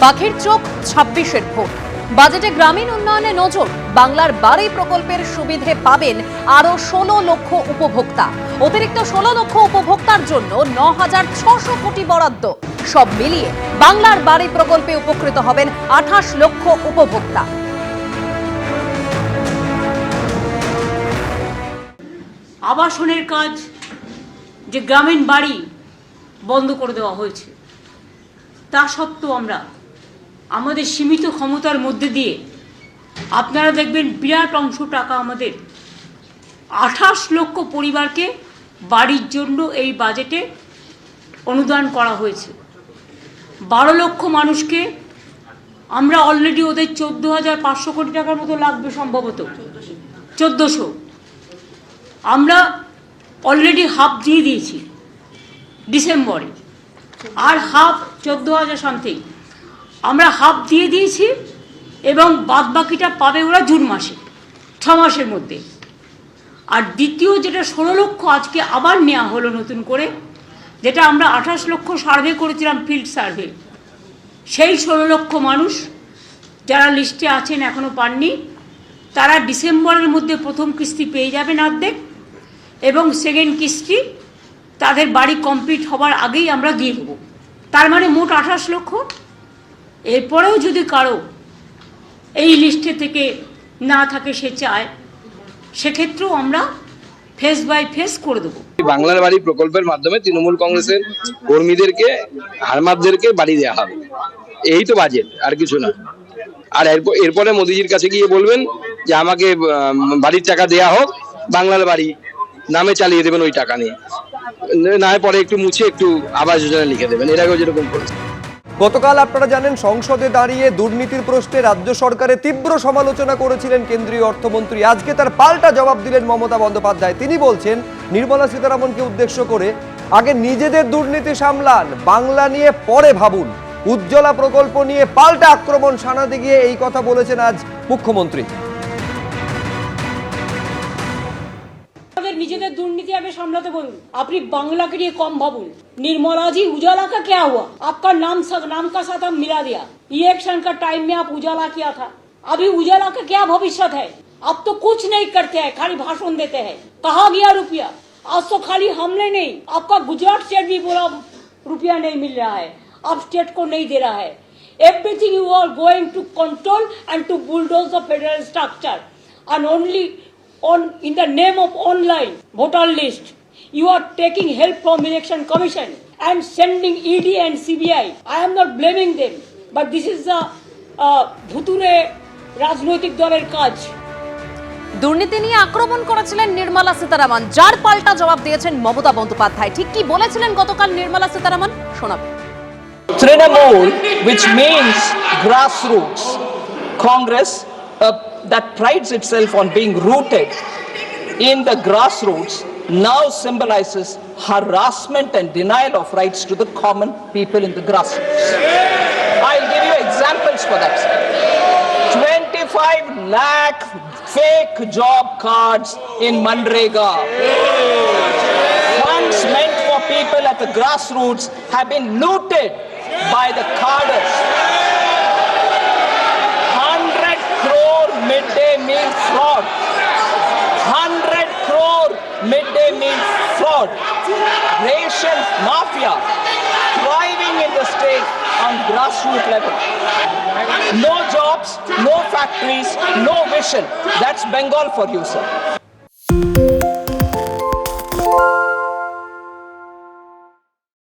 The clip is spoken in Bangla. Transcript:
পাখির চোখ 26-এর ভোট। বাজেটে গ্রামীণ উন্নয়নে নজর। বাংলার বাড়ি প্রকল্পের সুবিধে পাবেন আরো 16 লক্ষ উপভোক্তা। অতিরিক্ত 16 লক্ষ উপভোক্তার জন্য 9,600 কোটি বরাদ্দ। সব মিলিয়ে বাংলার বাড়ি প্রকল্পে উপকৃত হবেন 28 লক্ষ উপভোক্তা। আবাসনের কাজ, যে গ্রামীণ বাড়ি বন্ধ করে দেওয়া হয়েছে, তা সত্ত্বেও আমরা আমাদের সীমিত ক্ষমতার মধ্যে দিয়ে আপনারা দেখবেন বিরাট অংশ টাকা আমাদের 28 লক্ষ পরিবারকে বাড়ির জন্য এই বাজেটে অনুদান করা হয়েছে। 12 লক্ষ মানুষকে আমরা অলরেডি ওদের 14,500 কোটি টাকার মতো লাগবে, সম্ভবত 1400। আমরা অলরেডি হাফ দিয়ে দিয়েছি ডিসেম্বরে, আর হাফ 14,000 সামথিং আমরা হাফ দিয়ে দিয়েছি, এবং বাদবাকিটা পাবে ওরা জুন মাসে, 6 মাসের মধ্যে। আর দ্বিতীয় যেটা 16 লক্ষ আজকে আবার নেওয়া হলো নতুন করে, যেটা আমরা 28 লক্ষ সার্ভে করেছিলাম, ফিল্ড সার্ভে, সেই 16 লক্ষ মানুষ যারা লিস্টে আছেন এখনও পাননি, তারা ডিসেম্বরের মধ্যে প্রথম কিস্তি পেয়ে যাবেন অর্ধেক, এবং সেকেন্ড কিস্তি তাদের বাড়ি কমপ্লিট হবার আগেই আমরা দিয়ে দেবো। তার মানে মোট 28 লক্ষ। এরপরেও যদি কারো এই লিস্টে থেকে না থাকে, সে চায়, সেক্ষেত্রেও আমরা ফেস বাই ফেস করে দেবো। বাংলার বাড়ি প্রকল্পের মাধ্যমে তৃণমূল কংগ্রেসের কর্মীদেরকে, হারমাতদেরকে বাড়ি দেওয়া হবে। এই তো বাজেট, আর কিছু না। আর এরপরে মোদিজির কাছে গিয়ে বলবেন যে আমাকে বাড়ির টাকা দেয়া হোক, বাংলার বাড়ি নামে চালিয়ে দেবেন ওই টাকা নিয়ে, না পরে একটু মুছে একটু আবাস যোজনা লিখে দেবেন, এর আগেও যেরকম করেছে। গতকাল আপনারা জানেন সংসদে দাঁড়িয়ে দুর্নীতির প্রশ্নে রাজ্য সরকারের তীব্র সমালোচনা করেছিলেন কেন্দ্রীয় অর্থমন্ত্রী। আজকে তার পাল্টা জবাব দিলেন মমতা বন্দ্যোপাধ্যায়। তিনি বলছেন নির্মলা সীতারামনকে উদ্দেশ্য করে, আগে নিজেদের দুর্নীতি সামলান, বাংলা নিয়ে পরে ভাবুন। উজ্জ্বলা প্রকল্প নিয়ে পাল্টা আক্রমণ শানাতে গিয়ে এই কথা বলেছেন আজ মুখ্যমন্ত্রী। নিজেদের দুর্নীতি আগে সামলাতে বলুন। আপনি বাংলা के लिए कम भावुन। निर्मला जी, उजाला का क्या हुआ? आपका नाम का साथ हम मिला दिया। इलेक्शन का टाइम में आप उजाला किया था, अभी उजाला का क्या भविष्य है? अब तो कुछ नहीं करते हैं, खाली भाषण देते हैं। कहा गया रुपया? आज तो खाली हमने नहीं, आपका गुजरात स्टेट भी बोला रुपया नहीं मिल रहा है, अब स्टेट को नहीं दे रहा है। Everything you are going to control and to bulldoze the federal structure, and only in the name of online voter list, you are taking help from election commission and sending ED and CBI. I am not blaming them, but this is the ভুতুরে রাজনৈতিক দলের কাজ। দুর্নীতি নিয়ে আক্রমণ করেছিলেন নির্মলা সীতারামন, যার পাল্টা জবাব দিয়েছেন মমতা বন্দ্যোপাধ্যায়। ঠিক কি বলেছিলেন গতকাল নির্মলা সীতারামন, শোনাবো। Trinamool, which means grassroots, Congress that prides itself on being rooted in the grassroots, now symbolizes harassment and denial of rights to the common people in the grassroots. I'll give you examples for that. 25 lakh fake job cards in Manrega. Funds meant for people at the grassroots have been looted by the carders. 100 crore midday meal fraud. 100 crore midday meal fraud. Ration mafia thriving in the state on grassroots level. No jobs, no factories, no vision. That's Bengal for you, sir.